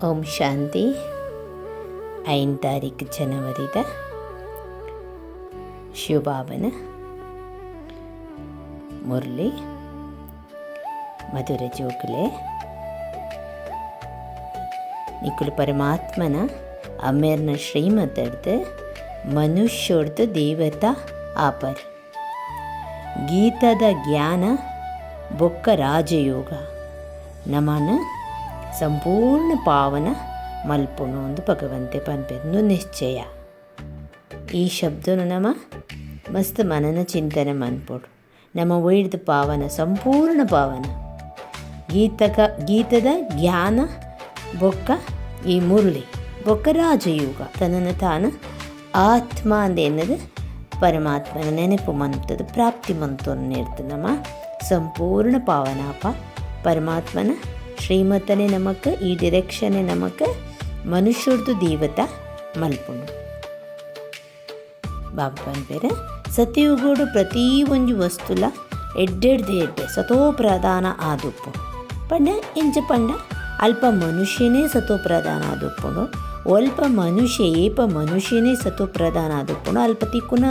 ಓಂ ಶಾಂತಿ. 5 ತಾರೀಕು ಜನವರಿದ ಶಿವಬಾಬನ ಮುರಳಿ ಮಧುರ ಜೋಕುಲೆ ನಿಕ್ಕುಲು ಪರಮಾತ್ಮನ ಅಮ್ಮೇರ್ನ ಶ್ರೀಮತಡ್ದು ಮನುಷ್ಯರ್ದು ದೇವತಾ ಆಪರ್ ಗೀತದ ಜ್ಞಾನ ಬೊಕ್ಕ ರಾಜಯೋಗ ನಮನ ಸಂಪೂರ್ಣ ಪಾವನ ಮಲ್ಪುಣು ಒಂದು ಭಗವಂತೆ ಪನ್ಪೆಂದು ನಿಶ್ಚಯ. ಈ ಶಬ್ದನು ನಮ ಮಸ್ತ್ ಮನನ ಚಿಂತನೆ ಮನ್ಪೊಡು. ನಮ್ಮ ಒಯ್ದು ಪಾವನ ಸಂಪೂರ್ಣ ಪಾವನ ಗೀತದ ಜ್ಞಾನ ಬೊಕ್ಕ ಈ ಮುರುಳಿ ಬೊಕ್ಕ ರಾಜಯೋಗ ತನ್ನನ್ನು ತಾನು ಆತ್ಮ ಅಂದೇನದು ಪರಮಾತ್ಮನ ನೆನಪು ಮಂತದ್ದು ಪ್ರಾಪ್ತಿ ಮಂತವನ್ನು ಇರ್ತದೆ. ನಮ್ಮ ಸಂಪೂರ್ಣ ಪಾವನಾಪ ಪರಮಾತ್ಮನ ಶ್ರೀಮತನೇ ನಮಕ್ಕೆ ಈ ಡಿರೆಕ್ಷನೇ ನಮಕ್ಕೆ ಮನುಷ್ಯರ್ದು ದೇವತಾ ಮಲ್ಪುಂಡು. ಬಾಬಾನ ಬೇರೆ ಸತ್ಯಯುಗೋಡು ಪ್ರತಿ ಒಂದು ವಸ್ತುಲ ಎಡ್ಡೆ ಸತೋ ಪ್ರಧಾನ ಆದುಪ್ಪು ಪಂಡ ಎಂಚ ಪಂಡ ಅಲ್ಪ ಮನುಷ್ಯನೇ ಸತೋ ಪ್ರಧಾನ ಆದುಪ್ಪುಂಡು, ಒಲ್ಪ ಮನುಷ್ಯ ಏಪ ಮನುಷ್ಯನೇ ಸತೋ ಪ್ರಧಾನ ಆದುಪ್ಪುಂಡು. ಅಲ್ಪ ತಿಕ್ಕುನ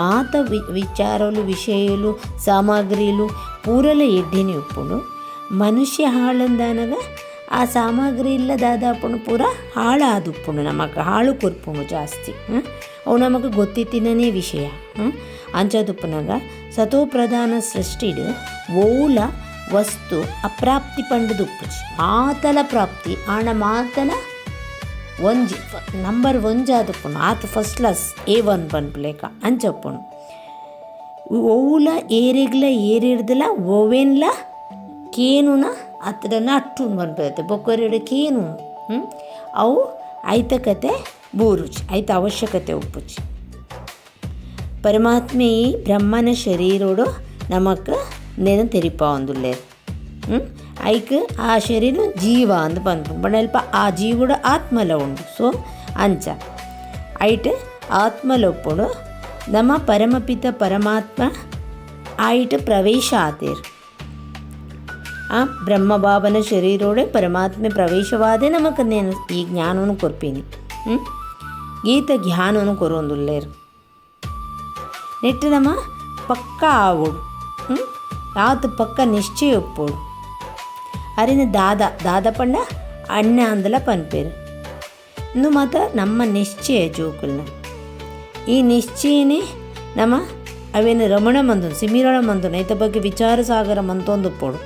ಮಾತ ವಿಚಾರಲು ವಿಷಯಲು ಸಾಮಗ್ರಿಲು ಪೂರಲ ಎಡ್ಡೆನೇ ಉಪ್ಪುಂಡು. ಮನುಷ್ಯ ಹಾಳಂದಾನಾಗ ಆ ಸಾಮಗ್ರಿ ಇಲ್ಲ ದಾದಾಪುಣು ಪೂರ ಹಾಳಾದುಪ್ಪುಂಡು, ನಮಗೆ ಹಾಳು ಕೊರ್ಪುಂಡು ಜಾಸ್ತಿ. ಅವು ನಮಗೆ ಗೊತ್ತಿತ್ತಿನೇ ವಿಷಯ ಅಂಚದುಪ್ಪನಾಗ ಸತೋ ಪ್ರಧಾನ ಸೃಷ್ಟಿಡು ಓಲ ವಸ್ತು ಅಪ್ರಾಪ್ತಿ ಪಂಡದುಪ್ಪುಜಿ ಮಾತಲ ಪ್ರಾಪ್ತಿ ಆಣ ಮಾತಲ ಒಂಜಿ ನಂಬರ್ ಒಂಜಾದುಪ್ಪುಂಡು ಆತ ಫಸ್ಟ್ ಕ್ಲಾಸ್ A1 ಪನ್ಪುಲೇಕ ಅಂಚಪ್ಪುಂಡು. ಓಲ ಏರೆಗ್ಲ ಏರಿಡ್ದಲ ಓವೆನ್ಲ ಕೇನುನ ಹತ್ರನ ಅಟ್ಟುಂಡು ಪನ್ಪುತ್ತೆ ಬೊಕ್ಕರೆಡು ಕೇನು ಅವು ಐತಕತೆ ಬೂರುಚಿ ಐತ ಅವಶ್ಯಕತೆ ಉಪ್ಪುಚಿ. ಪರಮಾತ್ಮೆ ಈ ಬ್ರಹ್ಮನ ಶರೀರೋಡು ನಮಕ್ ನೆನ ತೆರಿಪ ಒಂದುಲ್ಲೆ ಐಕ್ ಆ ಶರೀರ ಜೀವ ಅಂದು ಪನ್ಪು ಬಣ್ಣ ಅಲ್ಪ ಆ ಜೀವಡು ಆತ್ಮಲ ಉಂಡು. ಸೊ ಅಂಚ ಐಟ್ ಆತ್ಮಲ ಒಪ್ಪುಡು ನಮ್ಮ ಪರಮಪಿತ ಪರಮಾತ್ಮ ಆಯ್ಟ್ ಪ್ರವೇಶ ಆತೇರು. ಆ ಬ್ರಹ್ಮಬಾಬನ ಶರೀರೋಡೆ ಪರಮಾತ್ಮೆ ಪ್ರವೇಶವಾದೇ ನಮಕ್ ನೇನು ಈ ಜ್ಞಾನವನ್ನು ಕೊರ್ಪೀನಿ. ಗೀತ ಜ್ಞಾನವನ್ನು ಕೊರೊಂದುಲ್ಲೇರು ನೆಟ್ಟು ನಮ್ಮ ಪಕ್ಕ ಆವೋಡು ಯಾವತ್ತು ಪಕ್ಕ ನಿಶ್ಚಯ ಒಪ್ಪೋಡು. ಅರಿನ ದಾದ ಪಂಡ ಅಣ್ಣ ಅಂದಲ ಪನ್ಪೇರು ಇನ್ನು ಮಾತ್ರ ನಮ್ಮ ನಿಶ್ಚಯ ಜೋಕುಲ್ನ ಈ ನಿಶ್ಚಯನೇ ನಮ್ಮ ಅವೇನು ರಮಣ ಮಂದನು ಸಿಮಿರಳ ಮಂದನು ಐತ ಬಗ್ಗೆ ವಿಚಾರ ಸಾಗರ ಮಂತೊಂದು ಉಪ್ಪೋಡು.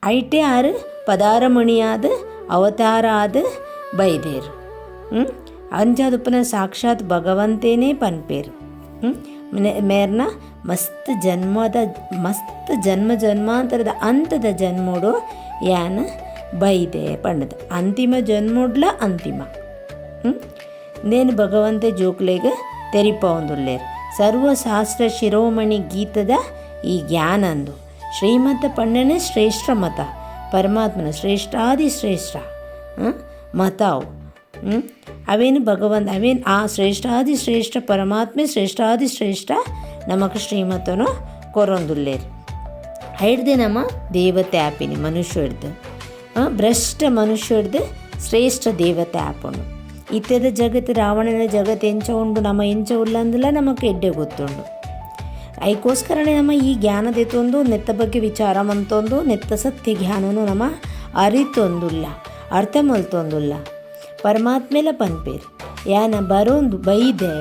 ಐಟೆ ಆರು ಪದಾರಮಣಿಯಾದ ಅವತಾರ ಆದ ಬೈದೇರು ಅಂಚಾದುಪ್ಪನ ಸಾಕ್ಷಾತ್ ಭಗವಂತೇನೇ ಪನ್ಪೇರು. ಮೇರ್ನ ಮಸ್ತ್ ಜನ್ಮ ಜನ್ಮಾಂತರದ ಅಂತದ ಜನ್ಮೋಡು ಯಾನ ಬೈದೆ ಪಂಡದ ಅಂತಿಮ ಜನ್ಮೋಡ್ಲ ಅಂತಿಮ ನೇನು ಭಗವಂತ ಜೋಕ್ಲೆಗೆ ತೆರಿಪ ಒಂದುಲ್ಲೇರು. ಸರ್ವಶಾಸ್ತ್ರ ಶಿರೋಮಣಿ ಗೀತದ ಈ ಜ್ಞಾನ ಅಂದು ಶ್ರೀಮತ ಪಂಡನೆ ಶ್ರೇಷ್ಠ ಮತ ಪರಮಾತ್ಮನ ಶ್ರೇಷ್ಠಾದಿ ಶ್ರೇಷ್ಠ ಮತ ಅವು ಅವೇನು ಭಗವಂತ ಅವೇನು ಆ ಶ್ರೇಷ್ಠಾದಿ ಶ್ರೇಷ್ಠ ಪರಮಾತ್ಮೆ ಶ್ರೇಷ್ಠಾದಿ ಶ್ರೇಷ್ಠ ನಮಕ್ ಶ್ರೀಮತನು ಕೊರೊಂದುಲ್ಲೇರು. ಹಿಡ್ದು ನಮ್ಮ ದೇವತೆ ಆ್ಯಪಿನಿ ಮನುಷ್ಯರ್ದು ಭ್ರಷ್ಟ ಮನುಷ್ಯರ್ದು ಶ್ರೇಷ್ಠ ದೇವತೆ ಆ್ಯಪುಂಡು. ಇತ್ಯದ ಜಗತ್ತು ರಾವಣನ ಜಗತ್ತು ಎಂಚ ಉಂಡು ನಮ್ಮ ಎಂಚ ಉಲ್ಲ ಅಂದಲ್ಲ ನಮಗೆ ಎಡ್ಡೆ ಗೊತ್ತುಂಡು. ಅದಕ್ಕೋಸ್ಕರನೇ ನಮ್ಮ ಈ ಜ್ಞಾನದೆತ್ತೊಂದು ನೆತ್ತ ಬಗ್ಗೆ ವಿಚಾರ ಮಂತೊಂದು ನೆತ್ತ ಸತ್ಯ ಜ್ಞಾನನು ನಮ್ಮ ಅರಿತೊಂದುಲ್ಲ ಅರ್ಥ ಮಲ್ತೊಂದುಲ್ಲ. ಪರಮಾತ್ಮೆಲ ಪನ್ಪೇರು ಯಾನ ಬರೋಂದು ಬೈದೆ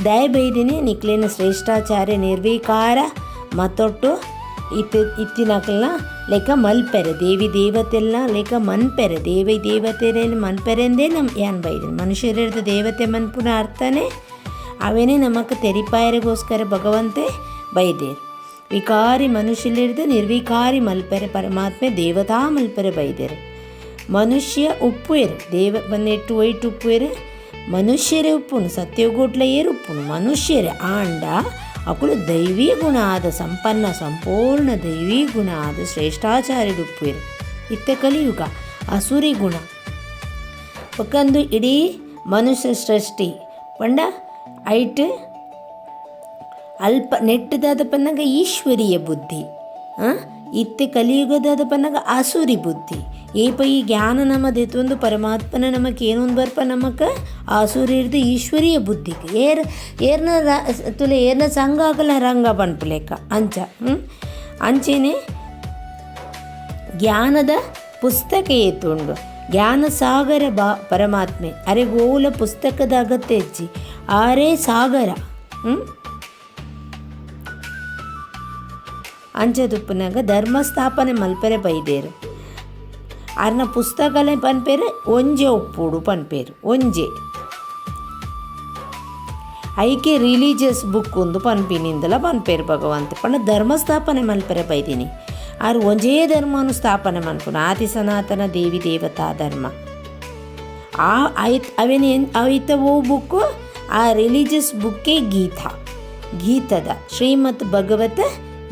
ದಯ ಬೈದಿನಿ ನಿಕ್ಲೇನ ಶ್ರೇಷ್ಠಾಚಾರ್ಯ ನಿರ್ವೀಕಾರ ಮತ್ತೊಟ್ಟು ಇತ್ತಿನಕಲ್ನ ಲೆಕ್ಕ ಮಲ್ಪೆರೆ ದೇವಿ ದೇವತೆಲ್ಲ ಲೆಕ್ಕ ಮನ್ಪೆರೆ ದೇವಿ ದೇವತೆರೇನು ಮನ್ಪೆರೆ ಅಂದೇ ಯಾನ್ ಬೈದಿನಿ ಮನುಷ್ಯರಿರ್ದು ದೇವತೆ ಮನ್ಪುನ ಅರ್ಥನೇ ಅವೇನೇ ನಮಕ್ ತೆರಿಪಾಯರಿಗೋಸ್ಕರ ಭಗವಂತೆ ಬೈದೇರು. ವಿಕಾರಿ ಮನುಷ್ಯಲಿರ್ದು ನಿರ್ವಿಕಾರಿ ಮಲ್ಪೆರೆ ಪರಮಾತ್ಮೆ ದೇವತಾ ಮಲ್ಪೆರೆ ಬೈದೇರು. ಮನುಷ್ಯ ಉಪ್ಪುಯರು ದೇವ ಬಂದೆಟ್ಟು ಒಯ್ಟು ಉಪ್ಪುಯರು ಮನುಷ್ಯರೇ ಉಪ್ಪುನು ಸತ್ಯಗೋಟ್ಲ ಏರು ಉಪ್ಪುನು ಮನುಷ್ಯರೇ ಆಂಡ ಅಕುಲು ದೈವೀ ಗುಣ ಆದ ಸಂಪನ್ನ ಸಂಪೂರ್ಣ ದೈವೀ ಗುಣ ಆದ ಶ್ರೇಷ್ಠಾಚಾರ್ಯರು ಉಪ್ಪುಯರು. ಇತ್ತ ಕಲಿಯುಗ ಅಸುರಿ ಗುಣ ಒಕ್ಕಂದು ಇಡೀ ಮನುಷ್ಯ ಸೃಷ್ಟಿ ಪಂಡ ಐಟ್ ಅಲ್ಪ ನೆಟ್ಟದಾದ ಪನ್ನಗ ಈಶ್ವರೀಯ ಬುದ್ಧಿ ಇತ್ತೆ ಕಲಿಯುಗದ ಪನ್ನಗ ಆಸುರಿ ಬುದ್ಧಿ ಏಪ ಈ ಜ್ಞಾನ ನಮ್ಮದೆತ್ತೊಂದು ಪರಮಾತ್ಮನ ನಮಗೆ ಏನೊಂದು ಬರ್ಪ ನಮಗೆ ಆಸುರಿ ಇರ್ದು ಈಶ್ವರೀಯ ಬುದ್ಧಿಗೆ ಏರ್ನ ತುಲೆ ಏರ್ನ ಸಂಘ ಆಗಲ್ಲ ರಂಗ ಪನ್ಪುಲೆಕ್ಕ ಅಂಚ ಅಂಚೆನೆ ಜ್ಞಾನದ ಪುಸ್ತಕ ಏತುಂಡು ಜ್ಞಾನ ಸಾಗರ ಪರಮಾತ್ಮೆ ಅರೆ ಗೋಲ ಪುಸ್ತಕದ ಅಗತ್ಯ ಹೆಚ್ಚಿ ಆರೇ ಸಾಗರ ಅಂಚದುಪ್ಪನಾಗ ಧರ್ಮ ಸ್ಥಾಪನೆ ಮಲ್ಪೆರೆ ಬೈದೇರು ಅರ್ನ ಪುಸ್ತಕಲೆ ಪನ್ಪೇರು ಒಂಜೆ ಒಪ್ಪುಡು ಪನ್ಪೇರು ಒಂಜೆ ಐಕೆ ರಿಲೀಜಿಯಸ್ ಬುಕ್ ಒಂದು ಪನ್ಪಿನಿಂದಲ ಪನ್ಪೇರು ಭಗವಂತ ಪಂಡ ಧರ್ಮ ಸ್ಥಾಪನೆ ಮಲ್ಪೆರೆ ಬೈದಿನಿ ಆರು ಒಂಜೇ ಧರ್ಮನು ಸ್ಥಾಪನೆ ಮನ್ಪುನ ಆದಿ ಸನಾತನ ದೇವಿ ದೇವತಾ ಧರ್ಮ ಅವಿತ ಓ ಬುಕ್ಕು ಆ ರಿಲೀಜಿಯಸ್ ಬುಕ್ಕೇ ಗೀತದ ಶ್ರೀಮದ್ ಭಗವತ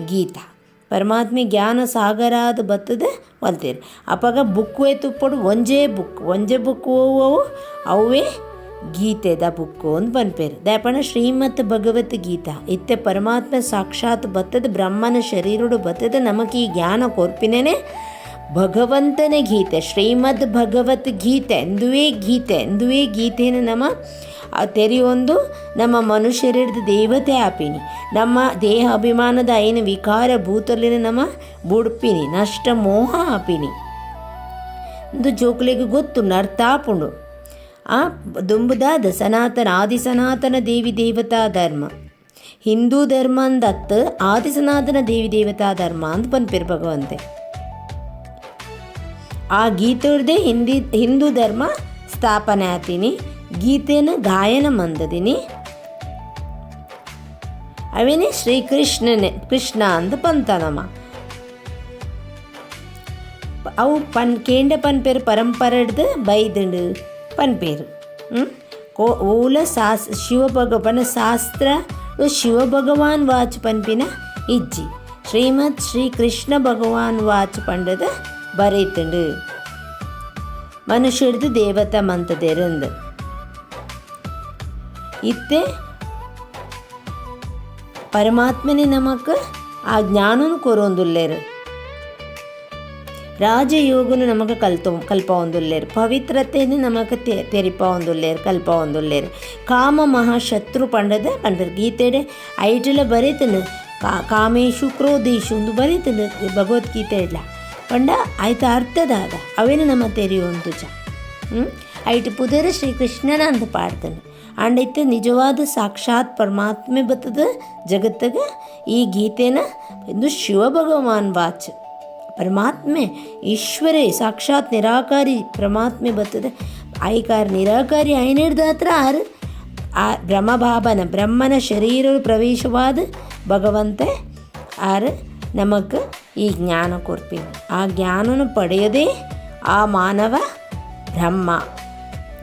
ಗೀತಾ ಪರಮಾತ್ಮೆ ಜ್ಞಾನ ಸಾಗರಾದ ಬರ್ತದೆ ಒಲ್ತೀರಿ ಅಪ್ಪಾಗ ಬುಕ್ ತುಪ್ಪಡು ಒಂಜೇ ಬುಕ್ ಓವು ಅವೇ ಗೀತೆದ ಬುಕ್ಕು ಅಂತ ಪನ್ಪೇರು ದಯಪಣ ಶ್ರೀಮದ್ ಭಗವತ್ ಗೀತಾ ಇತ್ತೆ ಪರಮಾತ್ಮ ಸಾಕ್ಷಾತ್ ಬತ್ತದ ಬ್ರಹ್ಮನ ಶರೀರಡು ಬತ್ತದ ನಮಗೆ ಈ ಜ್ಞಾನ ಕೊರ್ಪಿನೇ ಭಗವಂತನೇ ಗೀತೆ ಶ್ರೀಮದ್ ಭಗವತ್ ಗೀತೆ ಎಂದುವೇ ಗೀತೆಯನ್ನು ನಮ್ಮ ತೆರೆಯೊಂದು ನಮ್ಮ ಮನುಷ್ಯರಿಡ್ದು ದೇವತೆ ಆಪಿನಿ ನಮ್ಮ ದೇಹ ಅಭಿಮಾನದ ಐನ ವಿಕಾರ ಭೂತಲಿನ ನಮ್ಮ ಬುಡ್ಪಿನಿ ನಷ್ಟ ಮೋಹ ಆಪಿನಿ ಇದು ಜೋಕ್ಲಿಗೆ ಗೊತ್ತು ನರ್ತಾಪುಂಡು ಆ ದುಂಬುದಾದ ಆದಿ ಸನಾತನ ದೇವಿ ದೇವತಾ ಧರ್ಮ ಹಿಂದೂ ಧರ್ಮ ಅಂದತ್ತು ಆದಿ ಸನಾತನ ದೇವಿ ದೇವತಾ ಧರ್ಮ ಅಂತ ಪನ್ಪೇರು ಭಗವಂತೆ ಆ ಗೀತೋರ್ದೆ ಹಿಂದೂ ಧರ್ಮ ಸ್ಥಾಪನೆ ಆತೀನಿ ಗೀತೆನ ಗಾಯನ ಮಂದದಿನಿ ಅವೇನೇ ಕೃಷ್ಣ ಅಂತ ಪಂತನಮ್ಮ ಅವು ಕೇಂಡ ಪನ್ಪೇರು ಪರಂಪರೆ ಹಿಡ್ದು ಬೈದಂಡು ಪನ್ಪೇರು ಓಲ ಶಿವಭಗವನ ಶಾಸ್ತ್ರ ಶಿವಭಗವಾನ್ ವಾಚ್ ಪನ್ಪಿನ ಇಜ್ಜಿ ಶ್ರೀಮದ್ ಶ್ರೀ ಕೃಷ್ಣ ಭಗವಾನ್ ವಾಚ್ ಪಂಡದ ಬರೀತಂಡು ಮನುಷ್ಯರ್ದು ದೇವತಾ ಮಂತದೇರಂದು ಇತ್ತೆ ಪರಮಾತ್ಮನೇ ನಮಕ್ ಆ ಜ್ಞಾನನು ಕೊರೊಂದುಲ್ಲೇರು ರಾಜಯೋಗನು ನಮಗೆ ಕಲ್ಪ ಒಂದುಲ್ಲೇರು ಪವಿತ್ರತೆಯನ್ನು ನಮಗೆ ತೆರಿಪ ಒಂದುಲ್ಲೇರು ಕಲ್ಪ ಒಂದುಲ್ಲೇರು ಕಾಮ ಮಹಾಶತ್ರು ಪಂಡದ ಪಂಡರು ಗೀತೆಡೆ ಐಟಲ ಬರೀತನು ಕಾಮೇಶು ಕ್ರೋಧೇಶು ಒಂದು ಬರೀತನು ಭಗವದ್ಗೀತೆ ಇಡ್ಲ ಪಂಡ ಆಯ್ತು ಅರ್ಥದಾದ ಅವೇನು ನಮ್ಮ ತೆರೆಯುವಂತು ಐಟು ಪುದರ ಶ್ರೀಕೃಷ್ಣನ ಅಂತ ಪಾಡ್ತಾನೆ ಅಂಡೈತೆ ನಿಜವಾದ ಸಾಕ್ಷಾತ್ ಪರಮಾತ್ಮೆ ಬರ್ತದ ಜಗತ್ತಾಗ ಈ ಗೀತೆನ ಇದು ಶಿವಭಗವಾನ್ ವಾಚ್ ಪರಮಾತ್ಮೆ ಈಶ್ವರೇ ಸಾಕ್ಷಾತ್ ನಿರಾಕಾರಿ ಪರಮಾತ್ಮೆ ಬರ್ತದೆ ಐಕಾರ ನಿರಾಕಾರಿ ಐನಿಡ್ದ ಹತ್ರ ಆ ಬ್ರಹ್ಮನ ಶರೀರ ಪ್ರವೇಶವಾದ ಭಗವಂತೆ ನಮಗೆ ಈ ಜ್ಞಾನ ಕೊರ್ಪಿನ ಆ ಜ್ಞಾನನ ಪಡೆಯದೇ ಆ ಮಾನವ ಬ್ರಹ್ಮ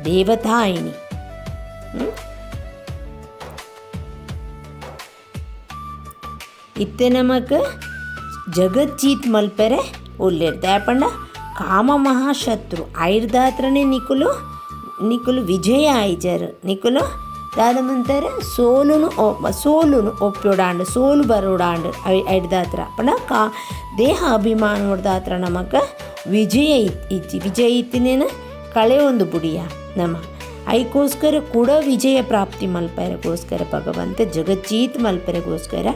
ದೇವತಾಯಿನಿ ಇತ್ತೆ ನಮಗೆ ಜಗಜ್ಜೀತ್ ಮಲ್ಪೆರೆ ಉಲ್ಲೇರ್ದ ಯಾಪಂಡ ಕಾಮ ಮಹಾಶತ್ರು ಐರ್ದಾತ್ರನೇ ನಿಕುಲು ವಿಜಯ ಆಯ್ಜರು ನಿಕುಲು ದಾದಮಂತಾರೆ ಸೋಲುನು ಒಪ್ಪೊಡಾಂಡು ಸೋಲು ಬರೋಡಾಂಡು ಐಡ್ದಾತ್ರ ಪಂಡ ದೇಹ ಅಭಿಮಾನ ಹೊಡ್ದಾತ್ರ ನಮಗೆ ವಿಜಯ ಇತ್ತಿನೇನು ಕಳೆ ಒಂದು ಬುಡಿಯ ನಮ್ಮ ಐಕೋಸ್ಕರ ಕೂಡ ವಿಜಯ ಪ್ರಾಪ್ತಿ ಮಲ್ಪೆರೆಗೋಸ್ಕರ ಭಗವಂತ ಜಗಜ್ಜೀತ್ ಮಲ್ಪೆರೆಗೋಸ್ಕರ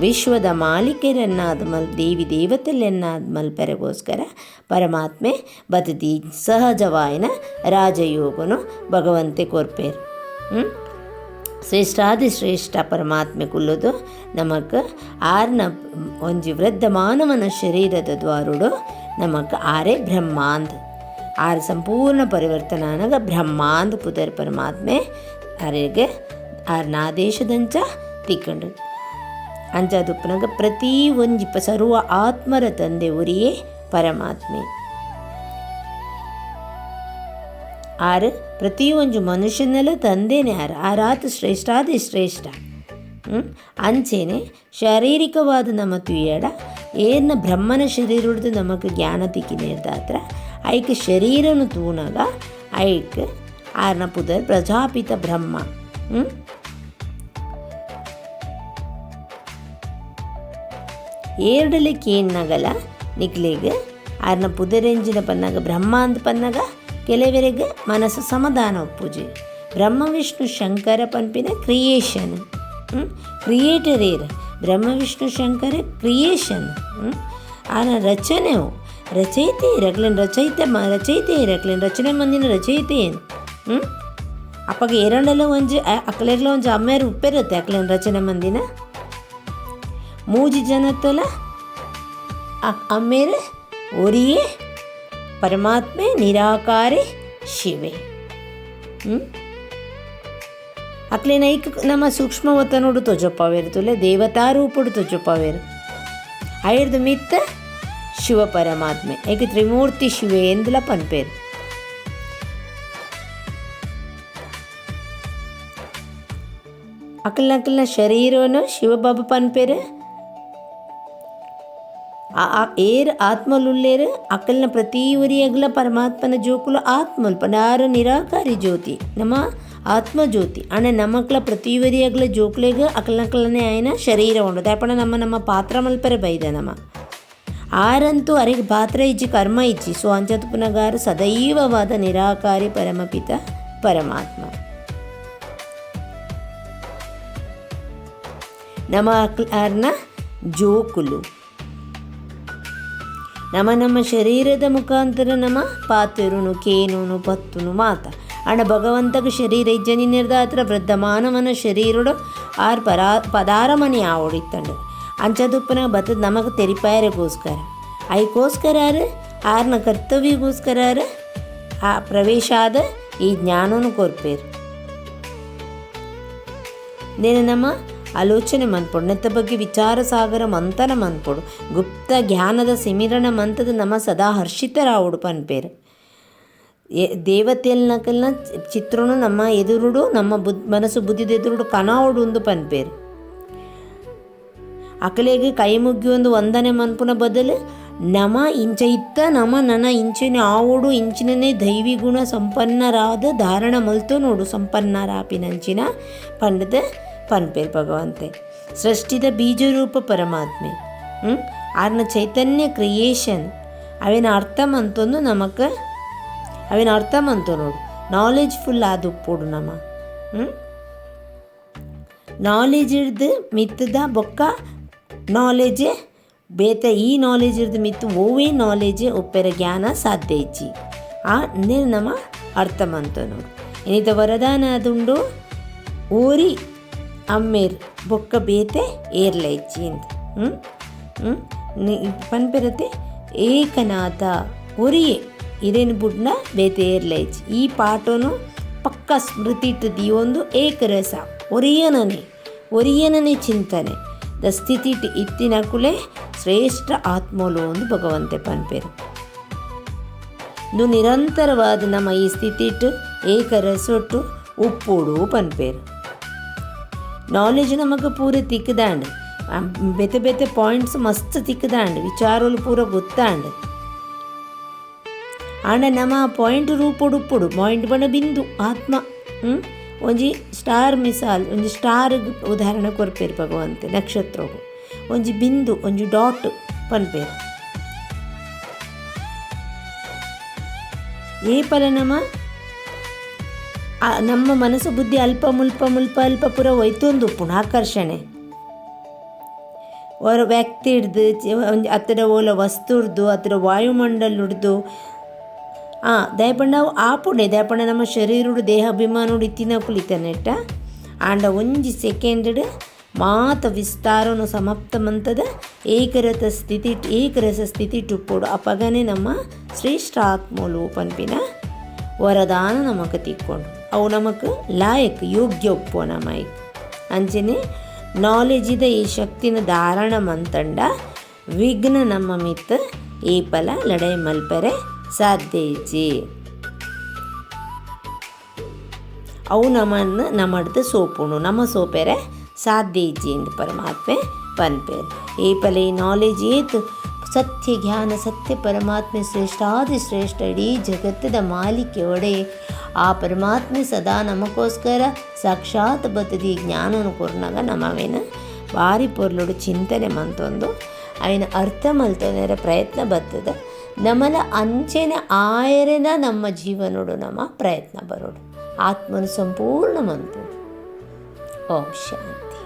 ವಿಶ್ವದ ಮಾಲೀಕರನ್ನಾದ ದೇವಿ ದೇವತೆಯನ್ನಾದ ಮಲ್ಪೆರೆಗೋಸ್ಕರ ಪರಮಾತ್ಮೆ ಬದದಿ ಸಹಜವಾಯಿನ ರಾಜಯೋಗನು ಭಗವಂತೆ ಕೊರ್ಪೇರು ಶ್ರೇಷ್ಠ ಪರಮಾತ್ಮೆ ಕುಲ್ಲುದು ನಮಗೆ ಆರ್ನ ಒಂಜಿ ವೃದ್ಧ ಮಾನವನ ಶರೀರದ ದ್ವಾರುಡು ನಮಗೆ ಆರೇ ಬ್ರಹ್ಮಾಂದ್ ಆರು ಸಂಪೂರ್ಣ ಪರಿವರ್ತನಾನಾಗ ಬ್ರಹ್ಮಾಂದ ಪುದರ್ ಪರಮಾತ್ಮೆ ಅರೆಗೆ ಆರ್ನಾದೇಶದಂಚ ತಿಕ್ಕಂಡು ಅಂಚಾದುಪ್ಪನಾಗ ಪ್ರತಿ ಒಂಜಿ ಸರ್ವ ಆತ್ಮರ ತಂದೆ ಉರಿಯೇ ಪರಮಾತ್ಮೆ ಆರು ಪ್ರತಿ ಒಂಜು ಮನುಷ್ಯನೆಲ್ಲ ತಂದೆನೇ ಆರಾತು ಶ್ರೇಷ್ಠ ಅಂಚೆನೆ ಶಾರೀರಿಕವಾದ ನಮ್ಮ ತುಯ್ಯಡ ಏನ ಬ್ರಹ್ಮನ ಶರೀರ ಹಿಡಿದು ನಮಗೆ ಜ್ಞಾನ ತಿಕ್ಕಿನೇರ್ದಾತ್ರ ಐಕ್ ಶರೀರನು ತೂನಾಗ ಐಕ್ ಆರ್ನ ಪುದರ್ ಪ್ರಜಾಪಿತ ಬ್ರಹ್ಮ ಏರ್ಡಲಿಕ್ಕೆ ಏನಾಗಲ್ಲ ನಿಕ್ಲಿಗೆ ಆರ್ನ ಪುದರೆಂಜಿನ ಪನ್ನಾಗ ಬ್ರಹ್ಮ ಅಂತ ಪನ್ನಾಗ ಕೆಲವರಿಗೆ ಮನಸ್ಸು ಸಮಾಧಾನ ಒಪ್ಪುಜಿ. ಬ್ರಹ್ಮ ವಿಷ್ಣು ಶಂಕರ ಪನ್ಪಿನ creation creator air Brahma Vishnu Shankara creation ಆನ ರಚನೆವು ರಚಯಿತೆ ಇರಕ್ಲೇನು ರಚಯಿತೆ ಇರಕ್ಲೇನು ರಚನೆ ಮಂದಿನ ರಚಯಿತೆ ಏನು ಅಪ್ಪಗ ಎರಡೆಲ್ಲ ಒಂಜಿ ಅಕ್ಲೆಗ್ಲ ಒಂಜಿ ಅಮ್ಮೇರು ಉಪ್ಪಿರುತ್ತೆ ಅಕ್ಲೇನು ರಚನೆ ಮಂದಿನ ಮೂಜಿ ಜನತ್ತಲ ಅಮ್ಮೇರು ಒರಿಯೇ ಪರಮಾತ್ಮೆ ನಿರಾಕಾರಿ ಶಿವೆ ಅಕ್ಲೇನ ಐಕ್ ನಮ್ಮ ಸೂಕ್ಷ್ಮವತನೋಡು ತೊಜೊಪ್ಪವೇರು ತುಲೆ ದೇವತಾರೂಪುಡು ತೊಜೊಪ್ಪವೇರು ಆಯುರ್ದು ಮಿತ್ತ ಶಿವ ಪರಮಾತ್ಮೆ ಏಕ ತ್ರಿಮೂರ್ತಿ ಶಿವೆ ಎಂದುಲ ಪನ್ಪೇರು. ಅಕಲ್ನ ಶರೀರವನ್ನು ಶಿವಬಾಬು ಪನ್ಪೇರು ಏರ್ ಆತ್ಮಲುಲ್ಲೇರು ಅಕಲ್ನ ಪ್ರತಿ ಉರಿಯಗ್ಲ ಪರಮಾತ್ಮನ ಜೋಕುಲು ಆತ್ಮಲ್ ಪನಾರ ನಿರಾಕಾರಿ ಜ್ಯೋತಿ ನಮ್ಮ ಆತ್ಮಜ್ಯೋತಿ ಅಣ್ಣ ನಮ್ಮಕ್ಲ ಪ್ರತಿ ಉರಿಯಗ್ಲ ಜೋಕ್ಲೆಗ ಅಕಲ್ನಕಲನೆ ಆಯ್ನ ಶರೀರ ಉಂಡು ದಾಪಣ ನಮ್ಮ ಪಾತ್ರ ಮಲ್ಪರೆ ಬೈದ ನಮ್ಮ ಆರಂತೂ ಅರೆಗೆ ಪಾತ್ರ ಇಜ್ಜಿ ಕರ್ಮ ಇಜ್ಜಿ ಸೊ ಅಂಚತುಪುನಗಾರು ಸದೈವವಾದ ನಿರಾಕಾರಿ ಪರಮಪಿತ ಪರಮಾತ್ಮ ನಮ್ಮ ಅಕ್ಲಾರ್ನ ಜೋಕುಲು ನಮ್ಮ ಶರೀರದ ಮುಖಾಂತರ ನಮ್ಮ ಪಾತೆರುನು ಕೇನುನು ಪತ್ತುನು ಮಾತ ಅಣ್ಣ ಭಗವಂತಗ ಶರೀರ ಇಜ್ಜನಿ ನಿರ್ದಾತ್ರ ವೃದ್ಧ ಮಾನವನ ಶರೀರಡು ಆರ್ ಪದಾರಮನಿ ಆವಡಿತ್ತಂಡು ಅಂಚದುಪ್ಪನ ಬತ್ತದ ನಮಗೆ ತೆರಿಪಾಯರಿಗೋಸ್ಕರ ಐಕೋಸ್ಕರ ಆರ್ನ ಕರ್ತವ್ಯಗೋಸ್ಕರ ಆ ಪ್ರವೇಶ ಆದ ಈ ಜ್ಞಾನನು ಕೊರ್ಪೇರು ನೇನು ನಮ್ಮ ಆಲೋಚನೆ ಮನ್ಪೊಡು ನೆತ್ತ ಬಗ್ಗೆ ವಿಚಾರ ಸಾಗರ ಮಂಥನ ಮನ್ಪೊಡು ಗುಪ್ತ ಜ್ಞಾನದ ಸಿಮಿರಣ ಮಂತದ ನಮ್ಮ ಸದಾ ಹರ್ಷಿತರಾವುಡು ಪನ್ಪೇರು ದೇವತೆಯಲ್ನಕಲ್ನ ಚಿತ್ರನು ನಮ್ಮ ಎದುರುಡು ನಮ್ಮ ಮನಸ್ಸು ಬುದ್ಧಿದ ಎದುರುಡು ಕನಾವುಡು ಒಂದು ಪನ್ಪೇರು ಅಕಲೆಗೆ ಕೈ ಮುಗ್ಗಿ ಒಂದು ವಂದನೆ ಮನ್ಪುನ ಬದಲು ನಮ ಇಂಚ ಇತ್ತ ನಮ ನನ್ನ ಇಂಚಿನ ಆವುಡು ಇಂಚಿನನೇ ದೈವಿ ಗುಣ ಸಂಪನ್ನರಾದ ಧಾರಣ ಮಲ್ತು ನೋಡು ಸಂಪನ್ನರಾಪಿನಂಚಿನ ಪಂಡದ ಪನ್ಪೇರು ಭಗವಂತೆ ಸೃಷ್ಟಿದ ಬೀಜರೂಪ ಪರಮಾತ್ಮೆ ಆರ್ನ ಚೈತನ್ಯ ಕ್ರಿಯೇಷನ್ ಅವೇನ ಅರ್ಥ ಮಂತೊಂದು ನಮಕ್ಕೆ ಅವೇನ ಅರ್ಥ ಮಂತು ನೋಡು ನಾಲೆಜ್ ಫುಲ್ ಆದು ಉಪ್ಪೋಡು ನಮ್ಮ ನಾಲೆಜ್ ಹಿಡ್ದು ಮಿತ್ತದ ಬೊಕ್ಕ ನಾಲೆಜ್ ಬೇತ ಈ ನಾಲೆಜ್ ಹಿಡ್ದು ಮಿತ್ತು ಓವೇ ನಾಲೆಜ್ ಒಪ್ಪೆರ ಜ್ಞಾನ ಸಾಧ್ಯ ಇಜ್ಜಿ ಆ ನೇನು ನಮ್ಮ ಅರ್ಥ ಮಂತು ನೋಡು ಏನಿತ ವರದಾನ ಅದುಂಡು ಓರಿ ಅಮ್ಮೇರ್ ಬೊಕ್ಕ ಬೇತೆ ಏರ್ಲ ಇಜ್ಜಿ ಅಂತ ಪನ್ಪೆರತೆ ಏಕನಾಥ ಒರಿಯೇ ಇರೇನು ಬುಡ್ನ ಬೇತೆ ಏರ್ಲ ಇಜ್ಜಿ ಈ ಪಾಠನು ಪಕ್ಕ ಸ್ಮೃತಿ ಇಟ್ಟದಿ ಒಂದು ಏಕರಸ ಒರಿಯನನೇ ಚಿಂತನೆ ದ ಸ್ಥಿತಿ ಇತ್ತಿನ ಕುಲೆ ಶ್ರೇಷ್ಠ ಆತ್ಮೋಲು ಒಂದು ಭಗವಂತೆ ಪನ್ಪೇರು ಇದು ನಿರಂತರವಾದ ನಮ್ಮ ಈ ಸ್ಥಿತಿ ಇಟ್ಟು ಏಕರಸೊಟ್ಟು ಉಪ್ಪೋಡು ಪನ್ಪೇರು ನಾಲೆಜ್ ನಮಗೆ ಪೂರ ತಿಕ್ಕದಾಂಡು ಬೇತೆ ಬೇತೆ ಪಾಯಿಂಟ್ಸ್ ಮಸ್ತ್ ತಿಕ್ಕದಾಂಡು ವಿಚಾರಗಳು ಪೂರ ಗೊತ್ತಾಂಡು ಆಂಡ ನಮ್ಮ ಪಾಯಿಂಟ್ ರೂಪುಡು ಉಪ್ಪುಡು ಪಾಯಿಂಟ್ ಬಣ್ಣ ಬಿಂದು ಆತ್ಮ ಒಂಜಿ ಸ್ಟಾರ್ ಮಿಸಾಲ್ ಒಂಜಿ ಸ್ಟಾರ್ ಉದಾಹರಣೆ ಕೊರ್ಪೇರು ಭಗವಂತೆ ನಕ್ಷತ್ರಗೂ ಒಂಜಿ ಬಿಂದು ಒಂಜಿ ಡಾಟ್ ಪನ್ಪೇರು ಏ ಪಲ ನಮ್ಮ ಮನಸ್ಸು ಬುದ್ಧಿ ಅಲ್ಪ ಮುಲ್ಪ ಪೂರ ಒಯ್ತೊಂದು ಉಪ್ಪುಣ ಆಕರ್ಷಣೆ ಅವರ ವ್ಯಕ್ತಿ ಹಿಡ್ದು ಒಂದು ಹತ್ತಿರ ಓಲ ವಸ್ತು ಹಿಡ್ದು ಹತ್ತಿರ ವಾಯುಮಂಡಲ ಹಿಡ್ದು ದಯಪಂಡ ದಯಪಂಡ ನಮ್ಮ ಶರೀರಡು ದೇಹಾಭಿಮಾನೋಡು ಇತ್ತಿನ ಕುಳಿತನೆಟ್ಟ ಆಂಡ ಒಂಜಿ ಸೆಕೆಂಡ್ ಮಾತ ವಿಸ್ತಾರನು ಸಮಾಪ್ತ ಮಂತದ ಏಕರಸ ಸ್ಥಿತಿ ಟುಪ್ಪೋಡು ಅಪಗನೆ ನಮ್ಮ ಶ್ರೇಷ್ಠ ಆತ್ಮೋಲು ಪನ್ಪಿನ ವರದಾನ ನಮಗೆ ತಿಕ್ಕೊಂಡು ಅವು ನಮಗೆ ಲಾಯಕ್ ಯೋಗ್ಯ ಒಪ್ಪೋ ನಮೈಕ್ ಅಂಚನೆ ನಾಲೆಜ್ ಇದೆ ಈ ಶಕ್ತಿನ ಧಾರಣ ಮಂತಂಡ ವಿಘ್ನ ನಮ್ಮ ಮಿತ್ ಈ ಫಲ ಲಡೈ ಮಲ್ಪರೆ ಸಾಧ್ಯ ಇಜ್ಜಿ ಅವು ನಮ್ಮಡ್ದು ಸೋಪುಣು ನಮ್ಮ ಸೋಪೆರೆ ಸಾಧ್ಯ ಇಜ್ಜಿ ಎಂದು ಪರಮಾತ್ಮೆ ಪನ್ಪೇರು ಈ ಫಲ ಈ ನಾಲೆಜ್ ಏತು ಸತ್ಯ ಜ್ಞಾನ ಸತ್ಯ ಪರಮಾತ್ಮೆ ಶ್ರೇಷ್ಠಾದಿ ಶ್ರೇಷ್ಠ ಇಡೀ ಜಗತ್ತದ ಮಾಲಿಕೆ ಒಡೆ ಆ ಪರಮಾತ್ಮೆ ಸದಾ ನಮಗೋಸ್ಕರ ಸಾಕ್ಷಾತ್ ಬತ್ತದಿ ಜ್ಞಾನವನ್ನು ಕೊರ್ನಾಗ ನಮ್ಮವೇನ ಭಾರಿ ಪೊರ್ಲುಡು ಚಿಂತನೆ ಮಂತೊಂದು ಅಯ್ನ ಅರ್ಥ ಮಲ್ತೊಂದರ ಪ್ರಯತ್ನ ಬರ್ತದೆ. ನಮ್ಮಲ ಅಂಚೆನ ಆಯರೆನ ನಮ್ಮ ಜೀವನೋಡು ನಮ್ಮ ಪ್ರಯತ್ನ ಬರೋಡು. ಆತ್ಮನು ಸಂಪೂರ್ಣ ಮನ್ಪುಡು. ಓಂ ಶಾಂತಿ.